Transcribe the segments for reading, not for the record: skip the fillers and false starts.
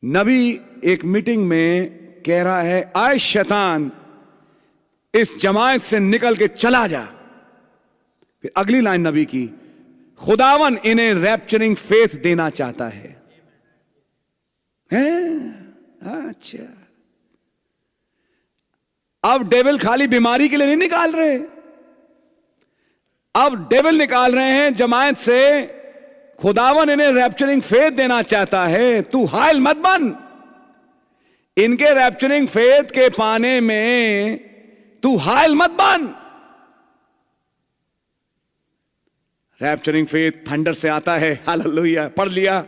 नबी एक मीटिंग में कह रहा है, आए शैतान इस जमात से निकल के चला जा। फिर अगली लाइन नबी की, खुदावन इन्हें रैप्चरिंग फेथ देना चाहता है। अच्छा, अब डेविल खाली बीमारी के लिए नहीं निकाल रहे, अब डेविल निकाल रहे हैं जमात से। खुदावन इन्हें रैप्चरिंग फेथ देना चाहता है। तू हायल मत बन, इनके रैप्चरिंग फेथ के पाने में तू हायल मत बन। रैप्चरिंग फेथ थंडर से आता है। हालेलुया, पढ़ लिया।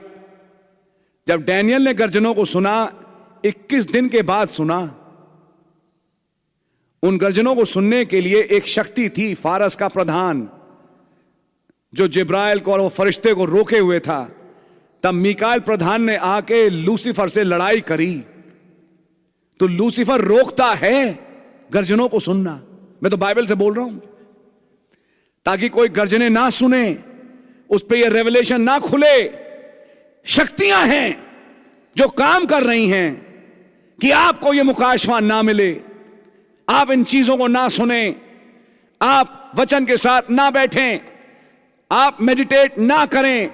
जब डैनियल ने गर्जनों को सुना, 21 दिन के बाद सुना। उन गर्जनों को सुनने के लिए एक शक्ति थी, फारस का प्रधान, जो जिब्राइल को और वो फरिश्ते को रोके हुए था। तब मीकाएल प्रधान ने आके लूसीफर से लड़ाई करी। तो लूसीफर रोकता है गर्जनों को सुनना। मैं तो बाइबल से बोल रहा हूं, ताकि कोई गर्जने ना सुने, उस पे ये रेवलेशन ना खुले। शक्तियां हैं जो काम कर रही हैं कि आपको ये मुकाशवा ना मिले, आप इन चीजों को ना सुने, आप वचन के साथ ना बैठें, आप मेडिटेट ना करें।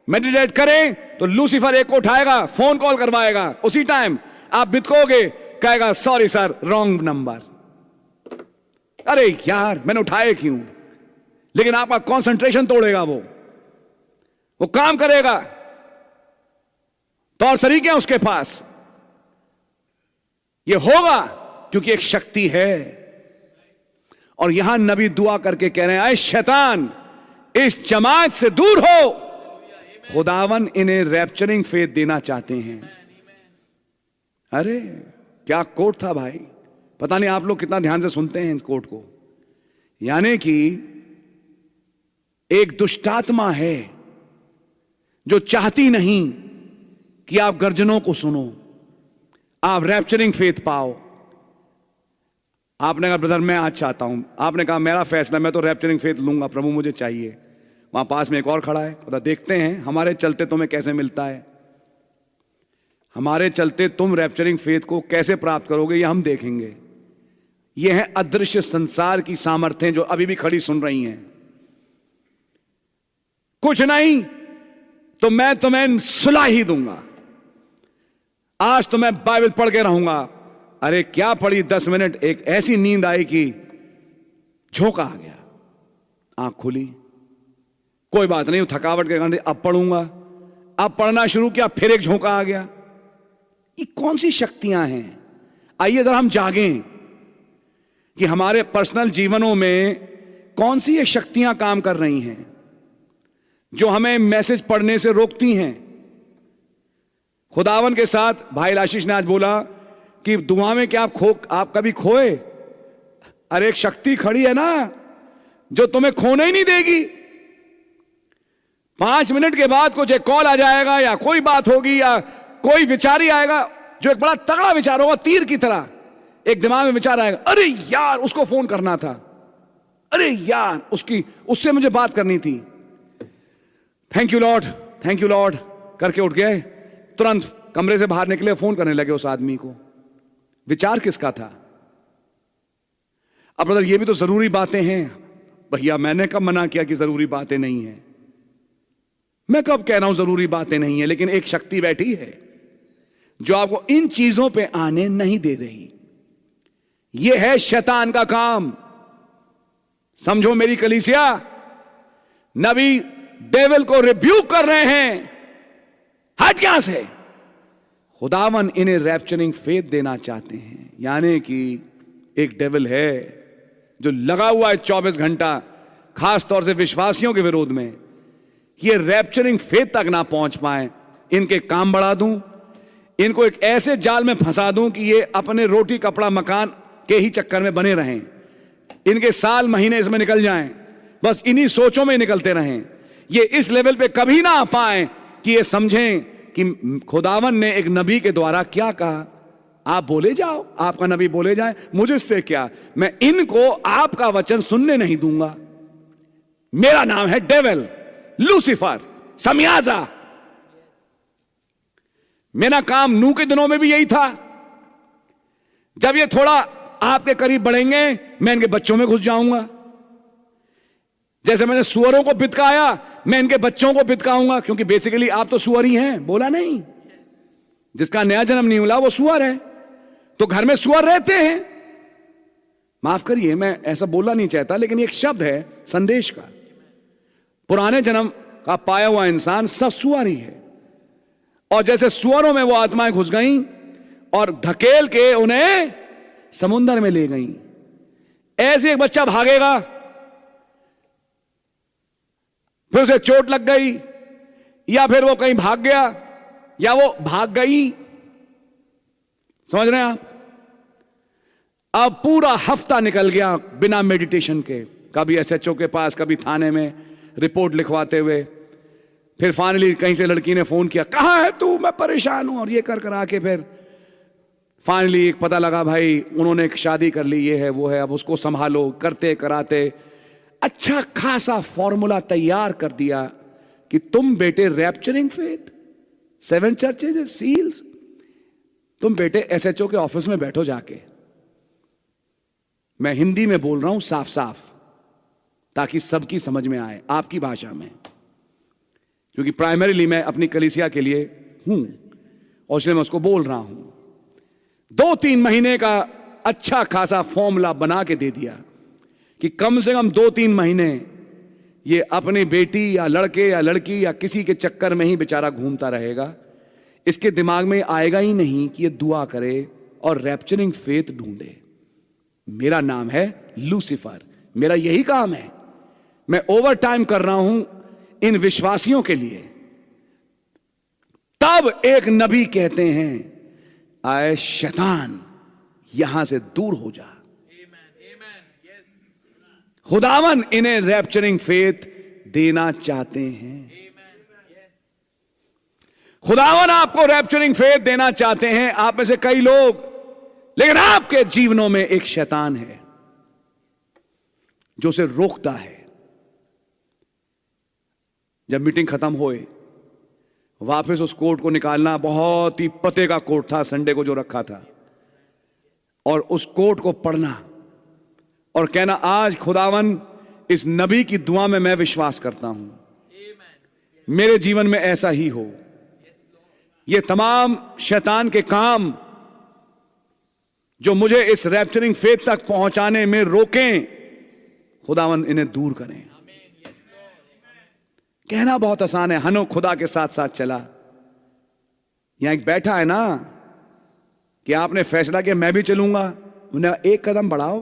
मेडिटेट करें तो लूसीफर एक को उठाएगा, फोन कॉल करवाएगा, उसी टाइम आप बितकोगे, कहेगा सॉरी सर, रॉन्ग नंबर। अरे यार मैंने उठाए क्यों? लेकिन आपका कंसंट्रेशन तोड़ेगा, वो काम करेगा। तौर तरीके हैं उसके पास। ये होगा क्योंकि एक शक्ति है। और यहां नबी दुआ करके कह रहे हैं, आए शैतान इस जमात से दूर हो। खुदावन इन्हें रैप्चरिंग फेथ देना चाहते हैं। अरे क्या कोट था भाई, पता नहीं आप लोग कितना ध्यान से सुनते हैं इस कोट को। यानी कि एक दुष्टात्मा है जो चाहती नहीं कि आप गर्जनों को सुनो, आप रैप्चरिंग फेथ पाओ। आपने कहा ब्रदर मैं आज चाहता हूं, आपने कहा मेरा फैसला, मैं तो रैप्चरिंग फेथ लूंगा प्रभु, मुझे चाहिए। वहां पास में एक और खड़ा है, पता देखते हैं हमारे चलते तुम्हें कैसे मिलता है, हमारे चलते तुम रैप्चरिंग फेथ को कैसे प्राप्त करोगे, ये हम देखेंगे। ये है अदृश्य संसार की सामर्थ्य जो अभी भी खड़ी सुन रही हैं। कुछ नहीं तो मैं तुम्हें सुला ही दूंगा, आज तो मैं बाइबल पढ़ के रहूंगा। अरे क्या पढ़ी 10 मिनट, एक ऐसी नींद आई कि झोंका आ गया, आंख खुली, कोई बात नहीं, थकावट के कारण अब पढ़ूंगा। अब पढ़ना शुरू किया, फिर एक झोंका आ गया। ये कौन सी शक्तियां हैं? आइए जरा हम जागें कि हमारे पर्सनल जीवनों में कौन सी ये शक्तियां काम कर रही हैं जो हमें मैसेज पढ़ने से रोकती हैं। खुदावन के साथ भाई आशीष ने आज बोला कि दुआ में क्या आप कभी खोए? अरे एक शक्ति खड़ी है ना जो तुम्हें खोने ही नहीं देगी। 5 मिनट के बाद कुछ एक कॉल आ जाएगा, या कोई बात होगी, या कोई विचार ही आएगा जो एक बड़ा तगड़ा विचार होगा, तीर की तरह एक दिमाग में विचार आएगा, अरे यार उसको फोन करना था, अरे यार उससे मुझे बात करनी थी, thank you Lord, thank you Lord करके उठ गए, तुरंत कमरे से बाहर निकले, फोन करने लगे उस आदमी को। विचार किसका था? अब ब्रदर ये भी तो जरूरी बातें हैं। भैया मैंने कब मना किया कि जरूरी बातें नहीं है? मैं कब कह रहा हूं जरूरी बातें नहीं है? लेकिन एक शक्ति बैठी है जो आपको इन चीजों पे आने नहीं दे रही। यह है शैतान का काम। समझो मेरी कलीसिया, नबी डेविल को रिब्यूक कर रहे हैं, हट यहां से। खुदावन इन्हें रैप्चरिंग फेथ देना चाहते हैं। यानी कि एक डेविल है जो लगा हुआ है 24 घंटा, खास तौर से विश्वासियों के विरोध में। ये रैप्चरिंग फेथ तक ना पहुंच पाए, इनके काम बढ़ा दूं, इनको एक ऐसे जाल में फंसा दूं कि ये अपने रोटी कपड़ा मकान के ही चक्कर में बने रहें, इनके साल महीने इसमें निकल जाएं, बस इन्हीं सोचों में निकलते रहें। ये इस लेवल पे कभी ना आ पाए कि ये समझें कि खुदावन ने एक नबी के द्वारा क्या कहा। आप बोले जाओ, आपका नबी बोले जाए, मुझे इससे क्या, मैं इनको आपका वचन सुनने नहीं दूंगा। मेरा नाम है डेविल, लूसीफर, समयाजा। मेरा काम नूह के दिनों में भी यही था। जब ये थोड़ा आपके करीब बढ़ेंगे, मैं इनके बच्चों में घुस जाऊंगा। जैसे मैंने सुअरों को बितकाया, मैं इनके बच्चों को बितकाऊंगा, क्योंकि बेसिकली आप तो सुअर ही हैं, बोला नहीं? जिसका नया जन्म नहीं मिला वो सुअर है, तो घर में सुअर रहते हैं। माफ करिए, मैं ऐसा बोलना नहीं चाहता, लेकिन एक शब्द है संदेश का। पुराने जन्म का पाया हुआ इंसान सब सुअर ही है। और जैसे सुअरों में वो आत्माएं घुस गईं और धकेल के उन्हें समुद्र में ले गईं, ऐसे एक बच्चा भागेगा, फिर उसे चोट लग गई, या फिर वो कहीं भाग गया, या वो भाग गई। समझ रहे हैं आप? अब पूरा हफ्ता निकल गया बिना मेडिटेशन के, कभी एसएचओ के पास, कभी थाने में रिपोर्ट लिखवाते हुए। फिर फाइनली कहीं से लड़की ने फोन किया, कहाँ है तू, मैं परेशान हूं, और ये कर आके फिर फाइनली एक पता लगा, भाई उन्होंने एक शादी कर ली, ये है वो है, अब उसको संभालो। करते कराते अच्छा खासा फॉर्मूला तैयार कर दिया कि तुम बेटे रैप्चरिंग फेथ, 7 चर्चेज, सील्स, तुम बेटे एसएचओ के ऑफिस में बैठो जाके। मैं हिंदी में बोल रहा हूं साफ साफ, ताकि सबकी समझ में आए, आपकी भाषा में, क्योंकि प्राइमरीली मैं अपनी कलीसिया के लिए हूं और इसलिए मैं उसको बोल रहा हूं। 2-3 महीने का अच्छा खासा फॉर्मूला बना के दे दिया कि कम से कम 2-3 महीने ये अपनी बेटी या लड़के या लड़की या किसी के चक्कर में ही बेचारा घूमता रहेगा। इसके दिमाग में आएगा ही नहीं कि ये दुआ करे और रैप्चरिंग फेथ ढूंढे। मेरा नाम है लूसीफर, मेरा यही काम है। मैं ओवर टाइम कर रहा हूं इन विश्वासियों के लिए। तब एक नबी कहते हैं, आए शैतान यहां से दूर हो जा। खुदावन इन्हें रैप्चरिंग फेथ देना चाहते हैं। खुदावन आपको रैप्चरिंग फेथ देना चाहते हैं, आप में से कई लोग, लेकिन आपके जीवनों में एक शैतान है जो उसे रोकता है। जब मीटिंग खत्म होए, वापस उस कोट को निकालना, बहुत ही पते का कोट था संडे को जो रखा था, और उस कोट को पढ़ना और कहना, आज खुदावन इस नबी की दुआ में मैं विश्वास करता हूं, मेरे जीवन में ऐसा ही हो। ये तमाम शैतान के काम जो मुझे इस रैप्चरिंग फेथ तक पहुंचाने में रोकें, खुदावन इन्हें दूर करें। कहना बहुत आसान है, हनो खुदा के साथ साथ चला। यहां एक बैठा है ना कि आपने फैसला किया मैं भी चलूंगा, उन्हें एक कदम बढ़ाओ,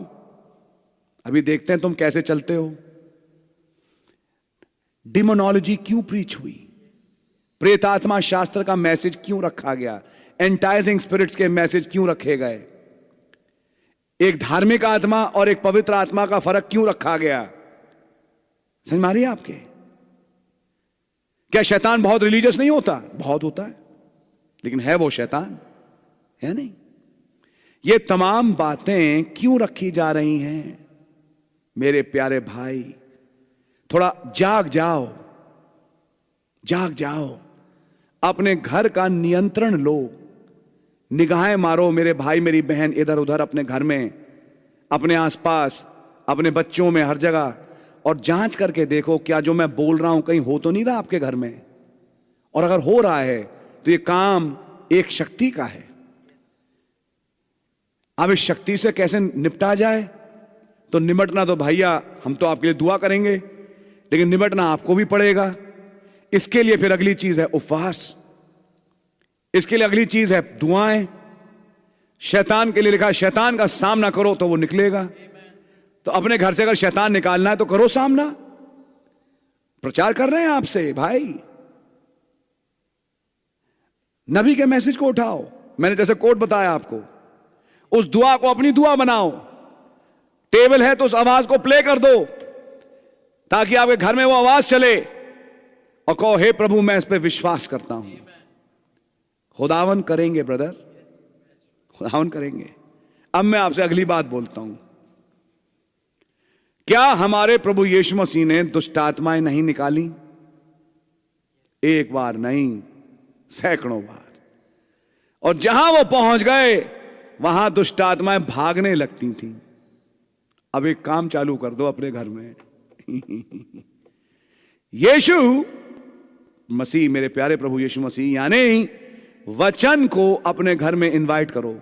अभी देखते हैं तुम कैसे चलते हो। डिमोनोलॉजी क्यों प्रीच हुई? प्रेतात्मा शास्त्र का मैसेज क्यों रखा गया? एंटाइजिंग स्पिरिट्स के मैसेज क्यों रखे गए? एक धार्मिक आत्मा और एक पवित्र आत्मा का फर्क क्यों रखा गया? समझ में आ रही है आपके? क्या शैतान बहुत रिलीजियस नहीं होता? बहुत होता है, लेकिन है वो शैतान? है नहीं। ये तमाम बातें क्यों रखी जा रही हैं? मेरे प्यारे भाई, थोड़ा जाग जाओ, जाग जाओ, अपने घर का नियंत्रण लो। निगाहें मारो मेरे भाई मेरी बहन, इधर उधर अपने घर में, अपने आसपास, अपने बच्चों में, हर जगह, और जांच करके देखो क्या जो मैं बोल रहा हूं कहीं हो तो नहीं रहा आपके घर में। और अगर हो रहा है तो ये काम एक शक्ति का है। अब इस शक्ति से कैसे निपटा जाए? तो निमटना तो भैया हम तो आपके लिए दुआ करेंगे, लेकिन निमटना आपको भी पड़ेगा। इसके लिए फिर अगली चीज है उपवास, इसके लिए अगली चीज है दुआएं। शैतान के लिए लिखा है शैतान का सामना करो तो वो निकलेगा। तो अपने घर से अगर शैतान निकालना है तो करो सामना। प्रचार कर रहे हैं आपसे भाई, नबी के मैसेज को उठाओ। मैंने जैसे कोट बताया आपको, उस दुआ को अपनी दुआ बनाओ। टेबल है तो उस आवाज को प्ले कर दो ताकि आपके घर में वो आवाज चले और कहो हे प्रभु मैं इस पे विश्वास करता हूं। खुदावन करेंगे ब्रदर, खुदावन करेंगे। अब मैं आपसे अगली बात बोलता हूं, क्या हमारे प्रभु यीशु मसीह ने दुष्ट आत्माएं नहीं निकाली? एक बार नहीं, सैकड़ों बार। और जहां वो पहुंच गए वहां दुष्ट आत्माएं भागने लगती थी। अब एक काम चालू कर दो अपने घर में। यीशु मसीह, मेरे प्यारे प्रभु यीशु मसीह, यानी वचन को अपने घर में इनवाइट करो।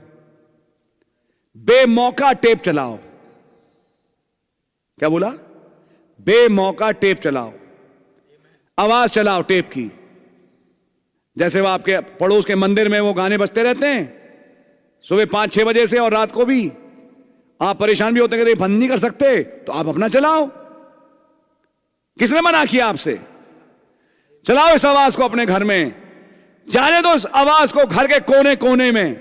बेमौका टेप चलाओ। क्या बोला? बेमौका टेप चलाओ, आवाज चलाओ टेप की। जैसे वो आपके पड़ोस के मंदिर में वो गाने बजते रहते हैं सुबह 5-6 बजे से, और रात को भी। आप परेशान भी होते हैं कि बंद नहीं कर सकते, तो आप अपना चलाओ। किसने मना किया आपसे? चलाओ इस आवाज को अपने घर में, जाने दो इस आवाज को घर के कोने कोने में।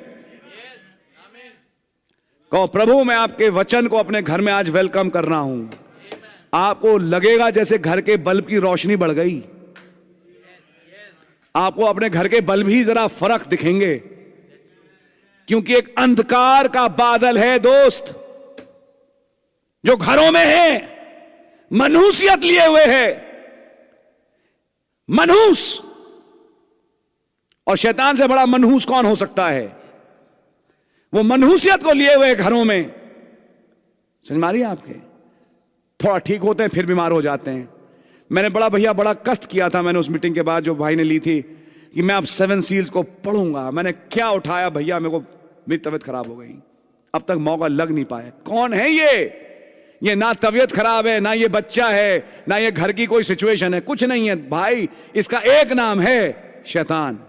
कहो, प्रभु मैं आपके वचन को अपने घर में आज वेलकम कर रहा हूं। आपको लगेगा जैसे घर के बल्ब की रोशनी बढ़ गई। आपको अपने घर के बल्ब ही जरा फर्क दिखेंगे, क्योंकि एक अंधकार का बादल है दोस्त, जो घरों में है, मनहूसियत लिए हुए है। मनहूस, और शैतान से बड़ा मनहूस कौन हो सकता है? वो मनहूसियत को लिए हुए घरों में। समझ मारी आपके? थोड़ा ठीक होते हैं फिर बीमार हो जाते हैं। मैंने बड़ा कष्ट किया था मैंने उस मीटिंग के बाद, जो भाई ने ली थी, कि मैं अब 7 सील्स को पढ़ूंगा। मैंने क्या उठाया भैया, मेरे को मेरी तबीयत खराब हो गई। अब तक मौका लग नहीं पाया। कौन है ये ना तबीयत खराब है, ना ये बच्चा है, ना ये घर की कोई सिचुएशन है, कुछ नहीं है भाई। इसका एक नाम है शैतान।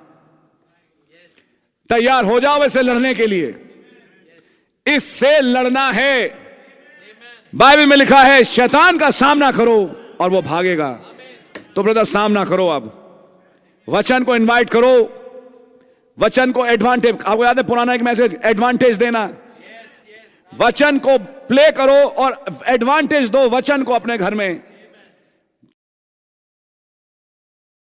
तैयार हो जाओ इसे लड़ने के लिए। इससे लड़ना है। बाइबल में लिखा है शैतान का सामना करो और वो भागेगा। तो ब्रदर सामना करो। अब वचन को इनवाइट करो, वचन को एडवांटेज। आपको याद है पुराना एक मैसेज, एडवांटेज देना। वचन को प्ले करो और एडवांटेज दो वचन को अपने घर में।